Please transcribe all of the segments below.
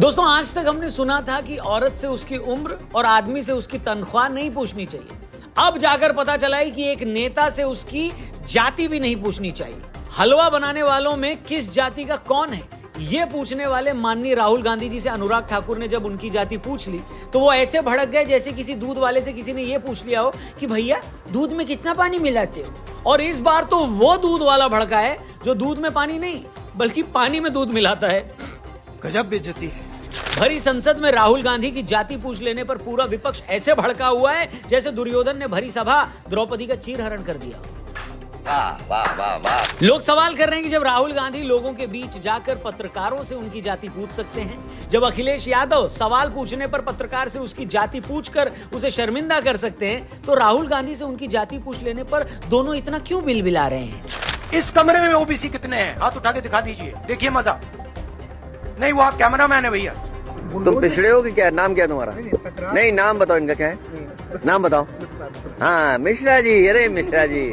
दोस्तों, आज तक हमने सुना था कि औरत से उसकी उम्र और आदमी से उसकी तनख्वाह नहीं पूछनी चाहिए। अब जाकर पता चला है कि एक नेता से उसकी जाति भी नहीं पूछनी चाहिए। हलवा बनाने वालों में किस जाति का कौन है, ये पूछने वाले माननीय राहुल गांधी जी से अनुराग ठाकुर ने जब उनकी जाति पूछ ली तो वो ऐसे भड़क गए जैसे किसी दूध वाले से किसी ने ये पूछ लिया हो कि भैया दूध में कितना पानी मिलाते हो। और इस बार तो वो दूध वाला भड़का है जो दूध में पानी नहीं बल्कि पानी में दूध मिलाता है। गजब बेइज्जती है। भरी संसद में राहुल गांधी की जाति पूछ लेने पर पूरा विपक्ष ऐसे भड़का हुआ है जैसे दुर्योधन ने भरी सभा द्रौपदी का चीरहरण कर दिया। वाह वाह वाह वाह। लोग सवाल कर रहे हैं कि जब राहुल गांधी लोगों के बीच जाकर पत्रकारों से उनकी जाति पूछ सकते हैं, जब अखिलेश यादव सवाल पूछने पर पत्रकार से उसकी जाति पूछकर उसे शर्मिंदा कर सकते हैं, तो राहुल गांधी से उनकी जाति पूछ लेने पर दोनों इतना क्यों बिलबिला रहे हैं? इस कमरे में ओबीसी कितने हैं? हाथ उठा के दिखा दीजिए, देखिए मजा। नहीं, वो आप कैमरा मैन है भैया। तुम पिछड़े हो कि क्या? नाम क्या तुम्हारा? नहीं, नाम बताओ इनका क्या है, नाम बताओ। हाँ, मिश्रा जी। अरे मिश्रा जी,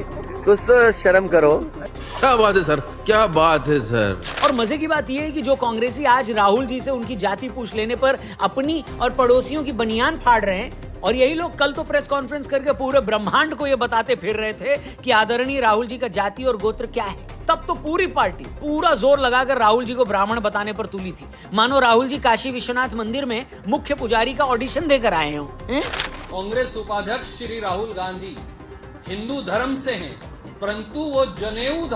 कुछ तो शर्म करो। क्या बात है सर, क्या बात है सर। और मजे की बात यह है कि जो कांग्रेसी आज राहुल जी से उनकी जाति पूछ लेने पर अपनी और पड़ोसियों की बनियान फाड़ रहे हैं, और यही लोग कल तो प्रेस कॉन्फ्रेंस करके पूरे ब्रह्मांड को ये बताते फिर रहे थे कि आदरणीय राहुल जी का जाति और गोत्र क्या है, तब तो पूरी पार्टी पूरा जोर लगाकर राहुल जी को ब्राह्मण बताने पर तुली थी, मानो राहुल जी काशी विश्वनाथ मंदिर में मुख्य पुजारी का ऑडिशन देकर आए हो। कांग्रेस उपाध्यक्ष श्री राहुल गांधी हिंदू धर्म से हैं, परंतु वो जनेऊ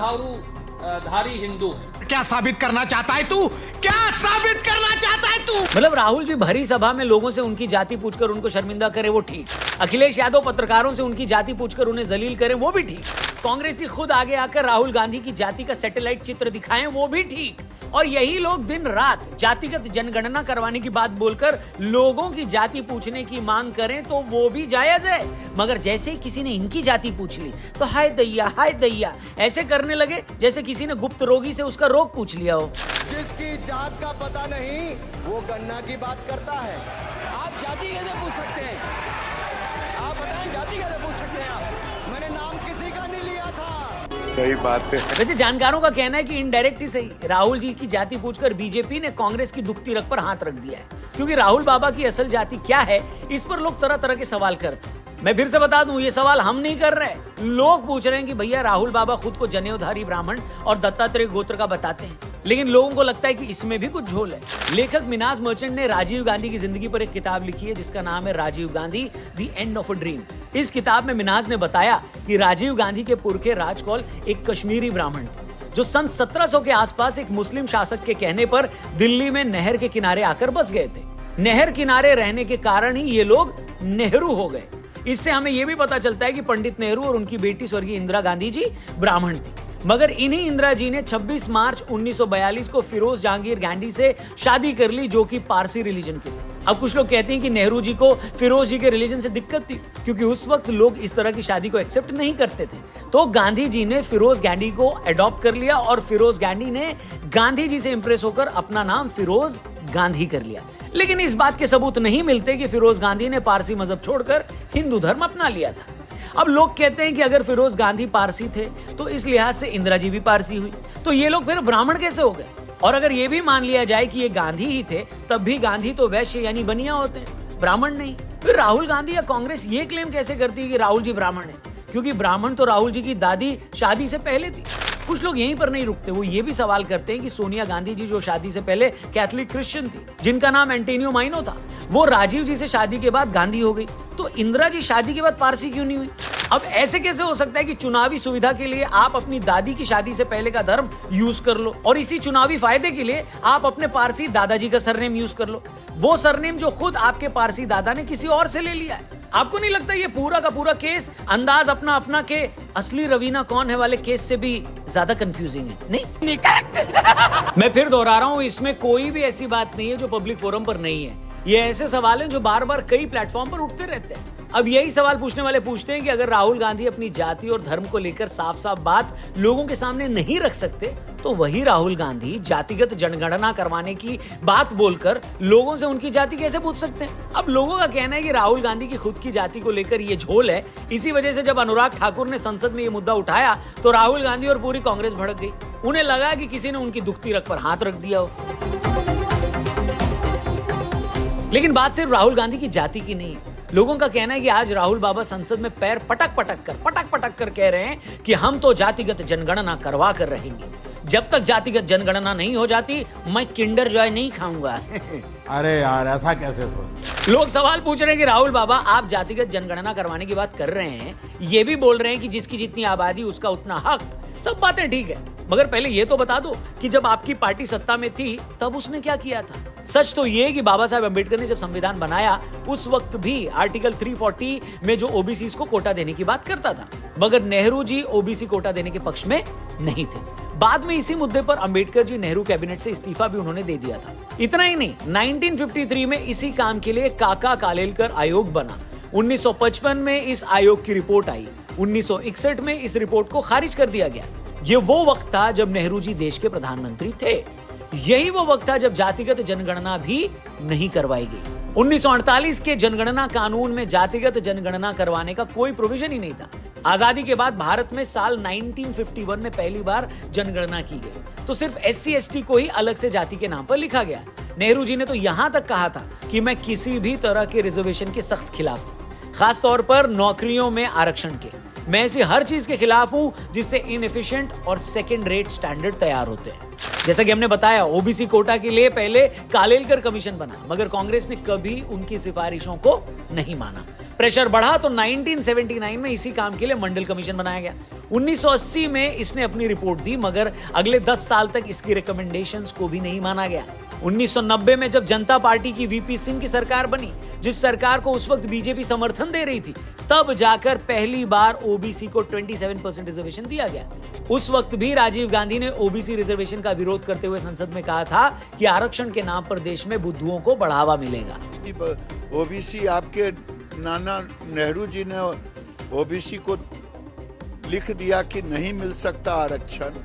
धारी हिंदू हैं। क्या साबित करना चाहता है तू? क्या साबित करना चाहता है तू? मतलब राहुल जी भरी सभा में लोगों से उनकी जाति पूछकर उनको शर्मिंदा करे वो ठीक, अखिलेश यादव पत्रकारों से उनकी जाति पूछकर उन्हें जलील करे वो भी ठीक, कांग्रेसी खुद आगे आकर राहुल गांधी की जाति का सैटेलाइट चित्र दिखाएं वो भी ठीक, और यही लोग दिन रात जातिगत जनगणना करवाने की बात बोलकर लोगों की जाति पूछने की मांग करें तो वो भी जायज है। मगर जैसे ही किसी ने इनकी जाति पूछ ली तो हाय दैया ऐसे करने लगे जैसे किसी ने गुप्त रोगी से उसका रोग पूछ लिया हो। जिसकी जात का पता नहीं वो गन्ना की बात करता है। आप जाति कैसे पूछ सकते हैं? आप बताएं, जाति कैसे पूछ सकते हैं आप? मैंने नाम किसी का नहीं लिया था। सही बात है। वैसे जानकारों का कहना है कि इनडायरेक्ट ही सही राहुल जी की जाति पूछकर बीजेपी ने कांग्रेस की दुखती रग पर हाथ रख दिया है, क्योंकि राहुल बाबा की असल जाति क्या है इस पर लोग तरह तरह के सवाल करते हैं। मैं फिर से बता दूं, ये सवाल हम नहीं कर रहे, लोग पूछ रहे हैं कि भैया राहुल बाबा खुद को जनेऊधारी ब्राह्मण और दत्तात्रेय गोत्र का बताते हैं, लेकिन लोगों को लगता है कि इसमें भी कुछ झोल है। लेखक मिनाज मर्चेंट ने राजीव गांधी की जिंदगी पर एक किताब लिखी है जिसका नाम है Rajiv Gandhi the end of a dream. इस किताब में मिनाज ने बताया कि राजीव गांधी के पुरखे राजकौल एक कश्मीरी ब्राह्मण थे जो सन 1700 के आसपास एक मुस्लिम शासक के कहने पर दिल्ली में नहर के किनारे आकर बस गए थे। नहर किनारे रहने के कारण ही ये लोग नेहरू हो गए। इससे हमें यह भी पता चलता है कि पंडित नेहरू और उनकी बेटी स्वर्गीय इंदिरा गांधी जी ब्राह्मण थी, मगर इन्हीं इंदिरा जी ने 26 मार्च 1942 को फिरोज जहांगीर गांधी से शादी कर ली जो कि पारसी रिलीजन की थी। अब कुछ लोग कहते हैं कि नेहरू जी को फिरोज जी के रिलीजन से दिक्कत थी क्योंकि उस वक्त लोग इस तरह की शादी को एक्सेप्ट नहीं करते थे, तो गांधी जी ने फिरोज गांधी को अडॉप्ट कर लिया और फिरोज गांधी ने गांधी जी से इंप्रेस होकर अपना नाम फिरोज गांधी कर लिया। लेकिन इस बात के सबूत नहीं मिलते कि फिरोज गांधी ने पारसी मजहब छोड़कर हिंदू धर्म अपना लिया था। अब लोग कहते हैं कि अगर फिरोज गांधी पारसी थे तो इस लिहाज से इंदिरा जी भी पारसी हुई, तो ये लोग फिर ब्राह्मण कैसे हो गए? और अगर ये भी मान लिया जाए कि ये गांधी ही थे तब भी गांधी तो वैश्य यानी बनिया होते हैं, ब्राह्मण नहीं। फिर राहुल गांधी या कांग्रेस ये क्लेम कैसे करती है कि राहुल जी ब्राह्मण है, क्योंकि ब्राह्मण तो राहुल जी की दादी शादी से पहले थी। कुछ लोग यहीं पर नहीं रुकते, वो ये भी सवाल करते हैं कि सोनिया गांधी जी जो शादी से पहले कैथोलिक क्रिश्चियन थी जिनका नाम एंटोनियो माइनो था, वो राजीव जी से शादी के बाद गांधी हो गई, तो इंदिरा जी शादी के बाद पारसी क्यों नहीं हुई? अब ऐसे कैसे हो सकता है कि चुनावी सुविधा के लिए आप अपनी दादी की शादी से पहले का धर्म यूज कर लो और इसी चुनावी फायदे के लिए आप अपने पारसी दादाजी का सरनेम यूज कर लो, वो सरनेम जो खुद आपके पारसी दादा ने किसी और से ले लिया है। आपको नहीं लगता ये पूरा का पूरा केस अंदाज अपना अपना के असली रवीना कौन है वाले केस से भी ज्यादा कंफ्यूजिंग है? नहीं करेक्ट। मैं फिर दोहरा रहा हूं, इसमें कोई भी ऐसी बात नहीं है जो पब्लिक फोरम पर नहीं है। ये ऐसे सवाल हैं जो बार बार कई प्लेटफॉर्म पर उठते रहते हैं। अब यही सवाल पूछने वाले पूछते हैं कि अगर राहुल गांधी अपनी जाति और धर्म को लेकर साफ साफ बात लोगों के सामने नहीं रख सकते तो वही राहुल गांधी जातिगत जनगणना करवाने की बात बोलकर लोगों से उनकी जाति कैसे पूछ सकते हैं? अब लोगों का कहना है कि राहुल गांधी की खुद की जाति को लेकर ये झोल है, इसी वजह से जब अनुराग ठाकुर ने संसद में ये मुद्दा उठाया तो राहुल गांधी और पूरी कांग्रेस भड़क गई। उन्हें लगा कि किसी ने उनकी दुखती रग पर हाथ रख दिया हो। लेकिन बात सिर्फ राहुल गांधी की जाति की नहीं है। लोगों का कहना है कि आज राहुल बाबा संसद में पैर पटक पटक कर कह रहे हैं कि हम तो जातिगत जनगणना करवा कर रहेंगे। जब तक जातिगत जनगणना नहीं हो जाती मैं किंडर जॉय नहीं खाऊंगा। अरे यार ऐसा कैसे सोच। लोग सवाल पूछ रहे हैं कि राहुल बाबा आप जातिगत जनगणना करवाने की बात कर रहे हैं, ये भी बोल रहे हैं कि जिसकी जितनी आबादी उसका उतना हक। सब बातें ठीक है, मगर पहले ये तो बता दो कि जब आपकी पार्टी सत्ता में थी तब उसने क्या किया था। सच तो ये कि बाबा साहब अम्बेडकर ने जब संविधान बनाया उस वक्त भी आर्टिकल 340 में जो ओबीसी को कोटा देने की बात करता था, मगर नेहरू जी ओबीसी कोटा देने के पक्ष में नहीं थे। बाद में इसी मुद्दे पर अंबेडकर जी नेहरू कैबिनेट से इस्तीफा भी उन्होंने दे दिया था। इतना ही नहीं, 1953 में इसी काम के लिए काका कालेलकर आयोग बना। 1955 में इस आयोग की रिपोर्ट आई। 1961 में इस रिपोर्ट को खारिज कर दिया गया। ये वो वक्त था जब नेहरू जी देश के प्रधानमंत्री थे। यही वो वक्त था जब जातिगत जनगणना भी नहीं करवाई गई। 1948 के जनगणना कानून में जातिगत जनगणना करवाने का कोई प्रोविजन ही नहीं था। आजादी के बाद भारत में साल 1951 में पहली बार जनगणना की गई तो सिर्फ SC ST को ही अलग से जाति के नाम पर लिखा गया। नेहरू जी ने तो यहां तक कहा था कि मैं किसी भी तरह के रिजर्वेशन के सख्त खिलाफ हूं, खासतौर पर नौकरियों में आरक्षण के। मैं ऐसी हर चीज के खिलाफ हूं जिससे इनएफिशिएंट और सेकंड रेट स्टैंडर्ड तैयार होते हैं। जैसा कि हमने बताया, ओबीसी कोटा के लिए पहले कालेलकर कमीशन बना, मगर कांग्रेस ने कभी उनकी सिफारिशों को नहीं माना। प्रेशर बढ़ा तो 1979 में इसी काम के लिए मंडल कमीशन बनाया गया। 1980 में इसने अपनी रिपोर्ट दी, मगर अगले 10 साल तक इसकी रिकमेंडेशंस को भी नहीं माना गया। 1990 में जब जनता पार्टी की वीपी सिंह की सरकार बनी, जिस सरकार को उस वक्त बीजेपी समर्थन दे रही थी, तब जाकर पहली बार ओबीसी को 27% रिजर्वेशन दिया गया। उस वक्त भी राजीव गांधी ने ओबीसी रिजर्वेशन का विरोध करते हुए संसद में कहा था कि आरक्षण के नाम पर देश में बुद्धुओं को बढ़ावा मिलेगा। ओबीसी आपके नाना नेहरू जी ने ओबीसी को लिख दिया कि नहीं मिल सकता आरक्षण,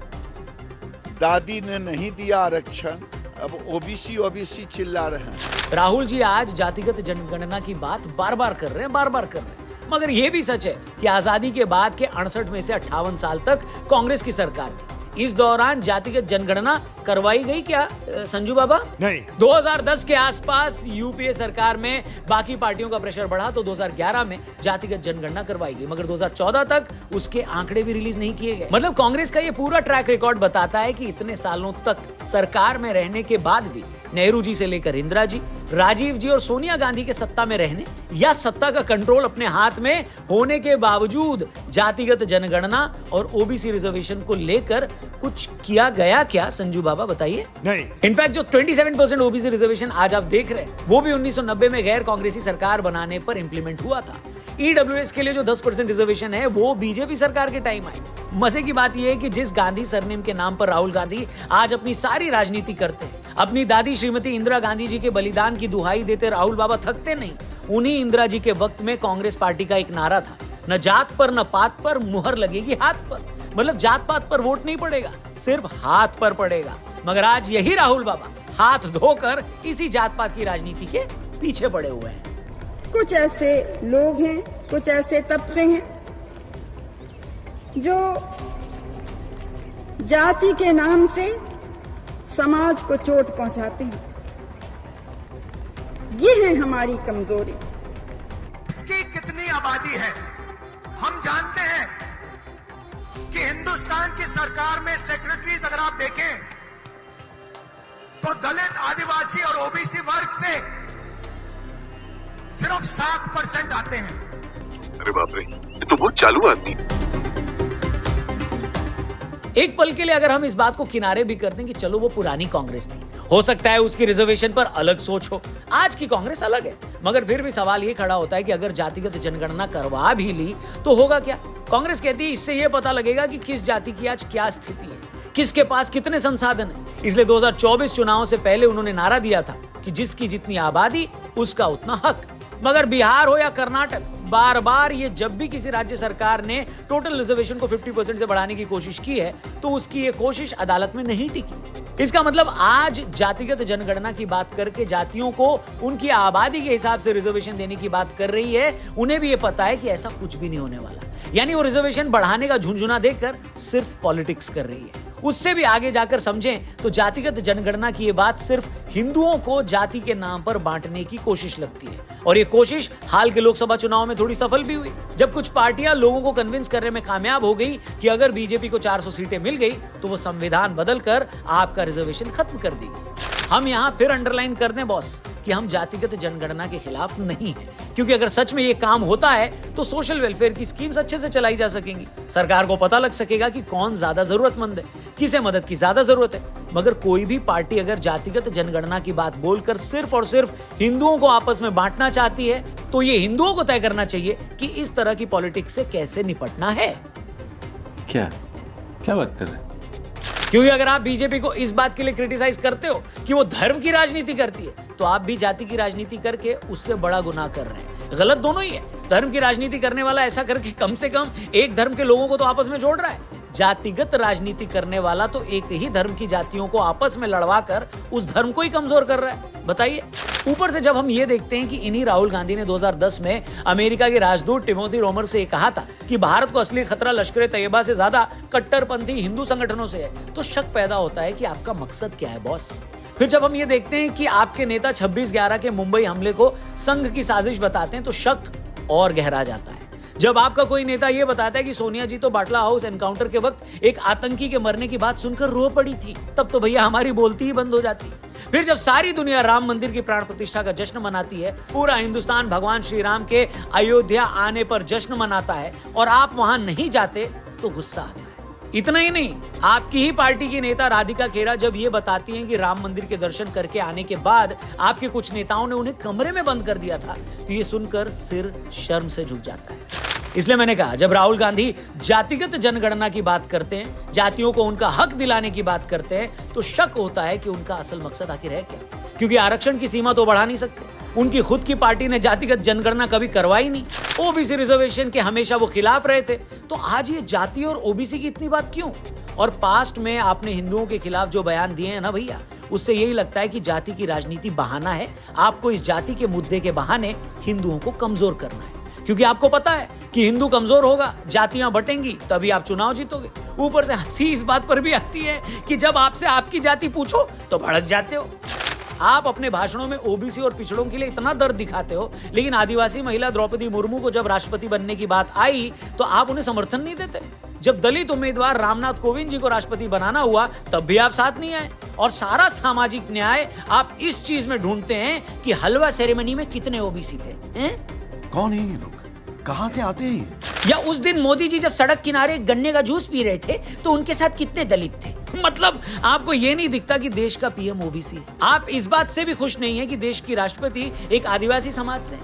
दादी ने नहीं दिया आरक्षण, अब ओबीसी चिल्ला रहे हैं। राहुल जी आज जातिगत जनगणना की बात बार बार कर रहे हैं, मगर यह भी सच है कि आजादी के बाद के 68 में से 58 साल तक कांग्रेस की सरकार थी। इस दौरान जातिगत जनगणना करवाई गई क्या संजू बाबा? नहीं। 2010 के आसपास यूपीए सरकार में बाकी पार्टियों का प्रेशर बढ़ा तो 2011 में जातिगत जनगणना करवाई गई, मगर 2014 तक उसके आंकड़े भी रिलीज नहीं किए गए। मतलब कांग्रेस का ये पूरा ट्रैक रिकॉर्ड बताता है कि इतने सालों तक सरकार में रहने के बाद भी नेहरू जी से लेकर इंदिरा जी, राजीव जी और सोनिया गांधी के सत्ता में रहने या सत्ता का कंट्रोल अपने हाथ में होने के बावजूद जातिगत जनगणना और ओबीसी रिजर्वेशन को लेकर कुछ किया गया क्या संजू बाबा, बताइए? नहीं। इनफैक्ट जो 27% ओबीसी रिजर्वेशन आज आप देख रहे हैं वो भी 1990 में गैर कांग्रेसी सरकार बनाने पर इंप्लीमेंट हुआ था। ईडब्ल्यूएस के लिए जो 10% रिजर्वेशन है वो बीजेपी सरकार के टाइम आई। मजे की बात यह है कि जिस गांधी सरनेम के नाम पर राहुल गांधी आज अपनी सारी राजनीति करते हैं, अपनी दादी श्रीमती इंदिरा गांधी जी के बलिदान की दुहाई देते राहुल बाबा थकते नहीं। उन्हीं इंदिरा जी के वक्त में कांग्रेस पार्टी का एक नारा था, न जात पर न पात पर, मुहर लगेगी हाथ पर। मतलब जात पात पर वोट नहीं पड़ेगा, सिर्फ हाथ पर पड़ेगा। मगर आज यही राहुल बाबा हाथ धोकर इसी जात पात की राजनीति के पीछे पड़े हुए हैं। कुछ ऐसे लोग हैं, कुछ ऐसे तबके हैं जो जाति के नाम से समाज को चोट पहुंचाते हैं। ये है हमारी कमजोरी। इसकी कितनी आबादी है हम जानते हैं कि हिंदुस्तान की सरकार में सेक्रेटरीज अगर आप देखें तो दलित, आदिवासी और ओबीसी वर्ग से सिर्फ 7% आते हैं। अरे बाप रे, ये तो बहुत चालू आदमी। एक पल के लिए अगर हम इस बात को किनारे भी कर दें कि चलो वो पुरानी कांग्रेस थी, हो सकता है उसकी रिजर्वेशन पर अलग सोच हो, आज की कांग्रेस अलग है, मगर फिर भी सवाल ये खड़ा होता है कि अगर जातिगत जनगणना करवा भी ली तो होगा क्या? कांग्रेस कहती है इससे ये पता लगेगा कि किस जाति की आज क्या स्थिति है, किसके पास कितने संसाधन है। इसलिए 2024 चुनाव से पहले उन्होंने नारा दिया था कि जिसकी जितनी आबादी उसका उतना हक। मगर बिहार हो या कर्नाटक, बार बार ये जब भी किसी राज्य सरकार ने टोटल रिजर्वेशन को 50% से बढ़ाने की कोशिश की है तो उसकी ये कोशिश अदालत में नहीं टिकी। इसका मतलब आज जातिगत जनगणना की बात करके जातियों को उनकी आबादी के हिसाब से रिजर्वेशन देने की बात कर रही है, उन्हें भी ये पता है कि ऐसा कुछ भी नहीं होने वाला। यानी वो रिजर्वेशन बढ़ाने का झुंझुना देकर सिर्फ पॉलिटिक्स कर रही है। उससे भी आगे जाकर समझें तो जातिगत जनगणना की ये बात सिर्फ हिंदुओं को जाति के नाम पर बांटने की कोशिश लगती है, और ये कोशिश हाल के लोकसभा चुनाव में थोड़ी सफल भी हुई, जब कुछ पार्टियां लोगों को कन्विंस करने में कामयाब हो गई कि अगर बीजेपी को 400 सीटें मिल गई तो वो संविधान बदलकर आपका रिजर्वेशन खत्म कर देगी। हम यहां फिर अंडरलाइन कर दें बॉस कि हम जातिगत जनगणना के खिलाफ नहीं हैं, क्योंकि अगर सच में ये काम होता है तो सोशल वेलफेयर की स्कीम्स अच्छे से चलाई जा सकेंगी, सरकार को पता लग सकेगा कि कौन ज्यादा जरूरतमंद है, किसे मदद की ज्यादा जरूरत है। मगर कोई भी पार्टी अगर जातिगत जनगणना की बात बोलकर सिर्फ और सिर्फ हिंदुओं को आपस में बांटना चाहती है तो ये हिंदुओं को तय करना चाहिए कि इस तरह की पॉलिटिक्स से कैसे निपटना है। क्या क्या बात कर रहे हैं? क्योंकि अगर आप बीजेपी को इस बात के लिए क्रिटिसाइज करते हो कि वो धर्म की राजनीति करती है, तो आप भी जाति की राजनीति करके उससे बड़ा गुनाह कर रहे हैं। गलत दोनों ही है। धर्म की राजनीति करने वाला ऐसा करके कम से कम एक धर्म के लोगों को तो आपस में जोड़ रहा है। जातिगत राजनीति करने वाला तो एक ही धर्म की जातियों को आपस में लड़वा कर उस धर्म को ही कमजोर कर रहा है। बताइए। ऊपर से जब हम ये देखते हैं कि इन्हीं राहुल गांधी ने 2010 में अमेरिका के राजदूत टिमोथी रोमर से कहा था कि भारत को असली खतरा लश्कर तैयबा से ज्यादा कट्टरपंथी हिंदू संगठनों से है, तो शक पैदा होता है कि आपका मकसद क्या है बॉस। फिर जब हम ये देखते हैं कि आपके नेता 26/11 के मुंबई हमले को संघ की साजिश बताते हैं, तो शक और गहरा जाता है। जब आपका कोई नेता ये बताता है कि सोनिया जी तो बाटला हाउस एनकाउंटर के वक्त एक आतंकी के मरने की बात सुनकर रो पड़ी थी, तब तो भैया हमारी बोलती ही बंद हो जाती है। फिर जब सारी दुनिया राम मंदिर की प्राण प्रतिष्ठा का जश्न मनाती है, पूरा हिंदुस्तान भगवान श्री राम के अयोध्या आने पर जश्न मनाता है और आप वहां नहीं जाते, तो गुस्सा आता है। इतना ही नहीं, आपकी ही पार्टी की नेता राधिका खेरा जब ये बताती हैं कि राम मंदिर के दर्शन करके आने के बाद आपके कुछ नेताओं ने उन्हें कमरे में बंद कर दिया था, तो ये सुनकर सिर शर्म से झुक जाता है। इसलिए मैंने कहा, जब राहुल गांधी जातिगत जनगणना की बात करते हैं, जातियों को उनका हक दिलाने की बात करते हैं, तो शक होता है कि उनका असल मकसद आखिर है क्या। क्योंकि आरक्षण की सीमा तो बढ़ा नहीं सकते, उनकी खुद की पार्टी ने जातिगत जनगणना कभी करवाई नहीं, ओबीसी रिजर्वेशन के हमेशा वो खिलाफ रहे थे, तो आज ये जाति और ओबीसी की इतनी बात क्यों। और पास्ट में आपने हिंदुओं के खिलाफ जो बयान दिए हैं ना भैया, उससे यही लगता है कि जाति की राजनीति बहाना है, आपको इस जाति के मुद्दे के बहाने हिंदुओं को कमजोर करना है। क्योंकि आपको पता है कि हिंदू कमजोर होगा, जातियां बटेंगी, तभी आप चुनाव जीतोगे। ऊपर से हंसी इस बात पर भी आती है कि जब आपसे आपकी जाति पूछो तो भड़क जाते हो। आप अपने भाषणों में ओबीसी और पिछड़ों के लिए इतना दर्द दिखाते हो, लेकिन आदिवासी महिला द्रौपदी मुर्मू को जब राष्ट्रपति बनने की बात आई तो आप उन्हें समर्थन नहीं देते। जब दलित उम्मीदवार रामनाथ कोविंद जी को राष्ट्रपति बनाना हुआ, तब भी आप साथ नहीं आए। और सारा सामाजिक न्याय आप इस चीज में ढूंढते हैं कि हलवा सेरेमनी में कितने ओबीसी थे। कौन है ये लोग, कहां से आते हैं? या उस दिन मोदी जी जब सड़क किनारे गन्ने का जूस पी रहे थे, तो उनके साथ कितने दलित थे। मतलब आपको ये नहीं दिखता कि देश का पीएम ओबीसी है। आप इस बात से भी खुश नहीं है कि देश की राष्ट्रपति एक आदिवासी समाज से,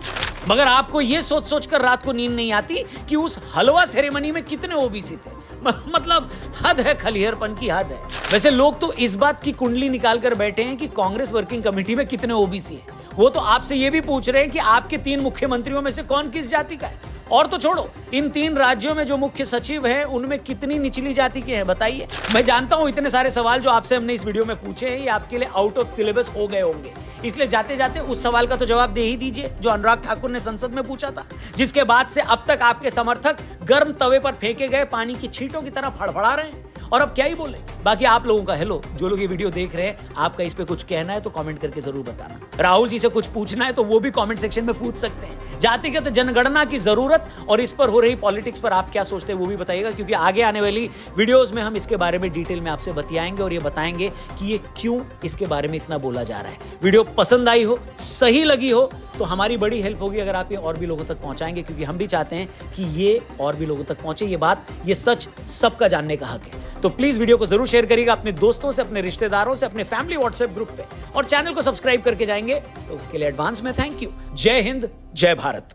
मगर आपको ये सोच सोच कर रात को नींद नहीं आती कि उस हलवा सेरेमनी में कितने ओबीसी थे। मतलब हद है, खलिहरपन की हद है। वैसे लोग तो इस बात की कुंडली निकाल कर बैठे हैं कि कांग्रेस वर्किंग कमेटी में कितने ओबीसी है। वो तो आपसे ये भी पूछ रहे हैं कि आपके 3 मुख्यमंत्रियों में से कौन किस जाति का है। और तो छोड़ो, इन 3 राज्यों में जो मुख्य सचिव हैं, उनमें कितनी निचली जाति के हैं बताइए। मैं जानता हूं इतने सारे सवाल जो आपसे हमने इस वीडियो में पूछे हैं, ये आपके लिए आउट ऑफ सिलेबस हो गए होंगे, इसलिए जाते जाते उस सवाल का तो जवाब दे ही दीजिए जो अनुराग ठाकुर ने संसद में पूछा था, जिसके बाद से अब तक आपके समर्थक गर्म तवे पर फेंके गए पानी की छींटों की तरह फड़फड़ा रहे हैं। और अब क्या ही बोले। बाकी आप लोगों का हेलो, जो लोग ये वीडियो देख रहे हैं, आपका इस पे कुछ कहना है तो कमेंट करके जरूर बताना। राहुल जी से कुछ पूछना है तो वो भी कमेंट सेक्शन में पूछ सकते हैं। जातिगत जनगणना की जरूरत और इस पर हो रही पॉलिटिक्स पर आप क्या सोचते हैं वो भी बताइएगा, क्योंकि आगे आने वाली वीडियोस में हम इसके बारे में डिटेल में आपसे बतियाएंगे और ये बताएंगे कि ये क्यों इसके बारे में इतना बोला जा रहा है। वीडियो पसंद आई हो, सही लगी हो, तो हमारी बड़ी हेल्प होगी अगर आप ये और भी लोगों तक पहुंचाएंगे, क्योंकि हम भी चाहते हैं कि ये और भी लोगों तक पहुंचे। ये बात, ये सच सबका जानने का हक है। तो प्लीज वीडियो को जरूर शेयर करिएगा अपने दोस्तों से, अपने रिश्तेदारों से, अपने फैमिली व्हाट्सएप ग्रुप पे, और चैनल को सब्सक्राइब करके जाएंगे तो उसके लिए एडवांस में थैंक यू। जय हिंद, जय भारत।